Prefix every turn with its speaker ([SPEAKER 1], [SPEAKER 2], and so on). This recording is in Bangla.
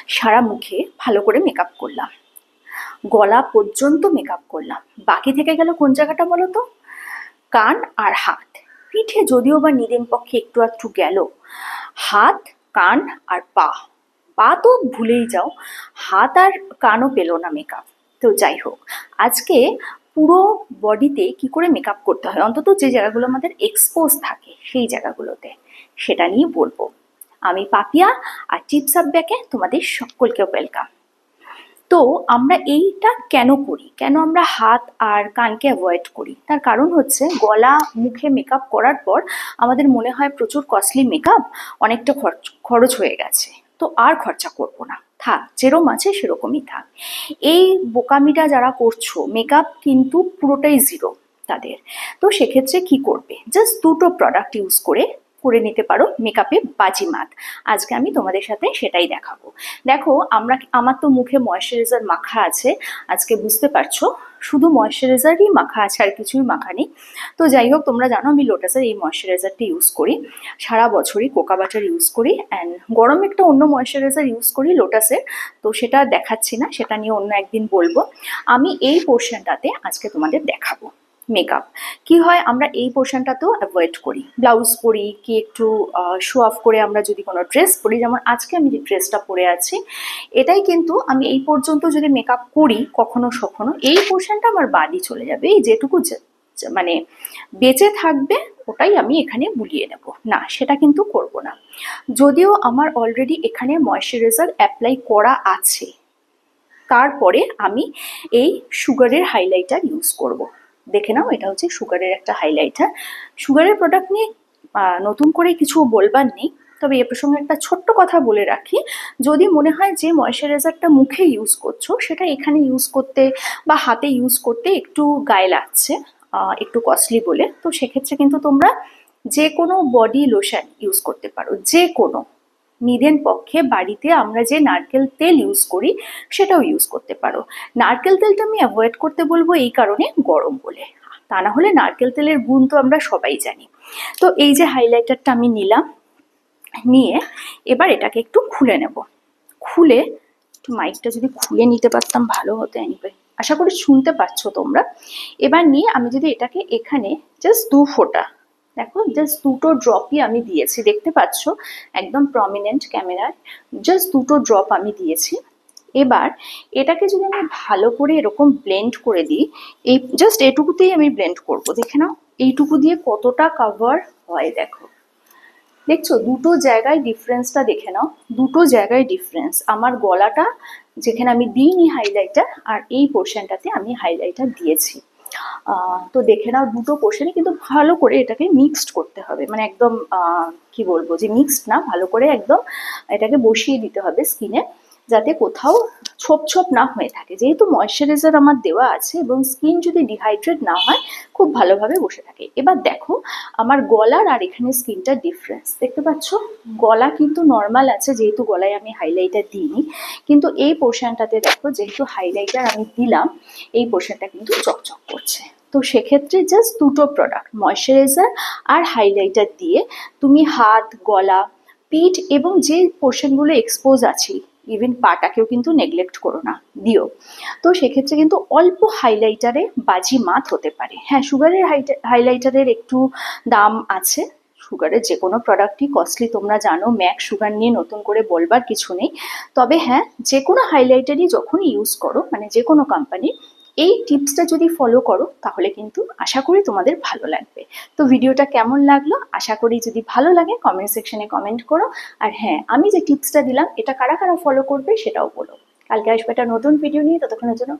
[SPEAKER 1] সারা মুখে ভালো করে মেকআপ করলাম, গলা পর্যন্ত মেকআপ করলাম, বাকি থেকে গেল কোন জায়গাটা বলো তো? কান আর হাত। পিঠে যদিও বা নিদেন পক্ষে একটু আধটু গেল, হাত, কান আর পা। পা তো ভুলেই যাও, হাত আর কানও পেল না মেকআপ। তো যাই হোক, আজকে পুরো বডিতে কি করে মেকআপ করতে হয়, অন্তত যে জায়গাগুলো আমাদের এক্সপোজ থাকে সেই জায়গাগুলোতে, সেটা নিয়ে বলবো। আমি পাপিয়া, আর টিপস আপ ব্যাকে তোমাদের সকলকে ওয়েলকাম। তো আমরা এইটা কেন করি, কেন আমরা হাত আর কানকে অ্যাভয়েড করি? তার কারণ হচ্ছে গলা মুখে মেকআপ করার পর আমাদের মনে হয় প্রচুর কস্টলি মেকআপ, অনেকটা খরচ হয়ে গেছে, তো আর খরচা করব না, থাক যেরকম আছে সেরকমই থাক। এই বোকামিটা যারা করছো, মেকআপ কিন্তু পুরোটাই জিরো তাদের। তো সেক্ষেত্রে কি করবে, জাস্ট দুটো প্রোডাক্ট ইউজ করে করে নিতে পারো মেকআপে বাজিমাত। আজকে আমি তোমাদের সাথে সেটাই দেখাবো। দেখো, আমার তো মুখে ময়েশ্চারাইজার মাখা আছে, আজকে বুঝতে পারছো শুধু ময়েশ্চারাইজারই মাখা আছে, আর কিছুই মাখা নেই। তো যাই হোক, তোমরা জানো আমি লোটাসের এই ময়েশ্চারাইজারটি ইউজ করি, সারা বছরই কোকা বাটার ইউজ করি, অ্যান্ড গরমে একটা অন্য ময়েশ্চারাইজার ইউজ করি লোটাসের, তো সেটা দেখাচ্ছি না, সেটা নিয়ে অন্য একদিন বলবো। আমি এই পোর্শনটাতে আজকে তোমাদের দেখাবো মেকআপ কি হয়। আমরা এই পোর্শনটাতেও অ্যাভয়েড করি, ব্লাউজ পরি কি একটু শো অফ করে আমরা যদি কোনো ড্রেস পরি, যেমন আজকে আমি যে ড্রেসটা পরে আছি, এটাই কিন্তু আমি এই পর্যন্ত যদি মেকআপ করি কখনো সখনো, এই পোর্শনটা আমার বাদই চলে যাবে, এই যেটুকু মানে বেঁচে থাকবে ওটাই আমি এখানে বুলিয়ে নেব না, সেটা কিন্তু করব না। যদিও আমার অলরেডি এখানে ময়েশ্চারাইজার অ্যাপ্লাই করা আছে, তারপরে আমি এই সুগারের হাইলাইটার ইউজ করব। দেখে নাও, এটা হচ্ছে সুগারের একটা হাইলাইটার। সুগারের প্রোডাক্ট নিয়ে নতুন করে কিছু বলবার নেই, তবে এ প্রসঙ্গে একটা ছোট্ট কথা বলে রাখি, যদি মনে হয় যে ময়েশ্চারাইজারটা মুখে ইউজ করছো সেটা এখানে ইউজ করতে বা হাতে ইউজ করতে একটু গায়ে লাগছে, একটু কস্টলি বলে, তো সেক্ষেত্রে কিন্তু তোমরা যে কোনো বডি লোশন ইউজ করতে পারো, যে কোনো। নিদেন পক্ষে বাড়িতে আমরা যে নারকেল তেল ইউজ করি সেটাও ইউজ করতে পারো। নারকেল তেলটা আমি অ্যাভয়েড করতে বলবো এই কারণে, গরম বলে, তা না হলে নারকেল তেলের গুণ তো আমরা সবাই জানি। তো এই যে হাইলাইটারটা আমি নিলাম, নিয়ে এবার এটাকে একটু খুলে নেব। খুলে একটু মাইকটা যদি খুলে নিতে পারতাম ভালো হতো, এনিওয়ে আশা করি শুনতে পাচ্ছ তোমরা। এবার নিয়ে আমি যদি এটাকে এখানে জাস্ট 2 ফোঁটা, দেখো জাস্ট দুটো ড্রপই আমি দিয়েছি, দেখতে পাচ্ছ একদম প্রমিনেন্ট ক্যামেরায়, জাস্ট দুটো ড্রপ আমি দিয়েছি। এবার এটাকে যদি আমি ভালো করে এরকম ব্লেন্ড করে দিই, এই জাস্ট এটুকুতেই আমি ব্লেন্ড করব, দেখে নাও এইটুকু দিয়ে কতটা কাভার হয়। দেখো, দেখছো দুটো জায়গায় ডিফারেন্সটা, দেখে নাও দুটো জায়গায় ডিফারেন্স। আমার গলাটা যেখানে আমি দিইনি হাইলাইটার, আর এই পোর্শনটাতে আমি হাইলাইটার দিয়েছি। তো দেখে নাও দুটো পোর্শনে কিন্তু ভালো করে এটাকে মিক্সড করতে হবে, মানে একদম কি বলবো যে মিক্সড না, ভালো করে একদম এটাকে বসিয়ে দিতে হবে স্কিনে, যাতে কোথাও ছোপ ছোপ না হয়ে থাকে, যেহেতু ময়েশ্চারাইজার আমার দেওয়া আছে এবং স্কিন যদি ডিহাইড্রেট না হয় খুব ভালোভাবে বসে থাকে। এবার দেখো আমার গলার আর এখানে স্কিনটার ডিফারেন্স দেখতে পাচ্ছ, গলা কিন্তু নর্মাল আছে যেহেতু গলায় আমি হাইলাইটার দিইনি, কিন্তু এই পোর্শনটাতে দেখো যেহেতু হাইলাইটার আমি দিলাম, এই পোর্শনটা কিন্তু চকচক করছে। তো সেক্ষেত্রে জাস্ট দুটো প্রোডাক্ট ময়েশ্চারাইজার আর হাইলাইটার দিয়ে তুমি হাত, গলা, পিঠ এবং যে পোর্শনগুলো এক্সপোজ আছে, ইভেন পাটাকেও কিন্তু নেগলেক্ট করো না, দিও। তো সেক্ষেত্রে কিন্তু অল্প হাইলাইটারে বাজি মাত হতে পারে। হ্যাঁ, সুগারের হাইলাইটারের একটু দাম আছে, সুগারের যে কোনো প্রোডাক্টই কস্টলি, তোমরা জানো, ম্যাক সুগার নিয়ে নতুন করে বলবার কিছু নেই। তবে হ্যাঁ, যে কোনো হাইলাইটারই যখন ইউজ করো, মানে যে কোনো কোম্পানি, এই টিপসটা যদি ফলো করো তাহলে কিন্তু আশা করি তোমাদের ভালো লাগবে। তো ভিডিওটা কেমন লাগলো, আশা করি যদি ভালো লাগে কমেন্ট সেকশনে কমেন্ট করো। আর হ্যাঁ, আমি যে টিপসটা দিলাম এটা কারা কারা ফলো করবে সেটাও বলো। কালকে আসবে একটা নতুন ভিডিও নিয়ে, ততক্ষণের জন্য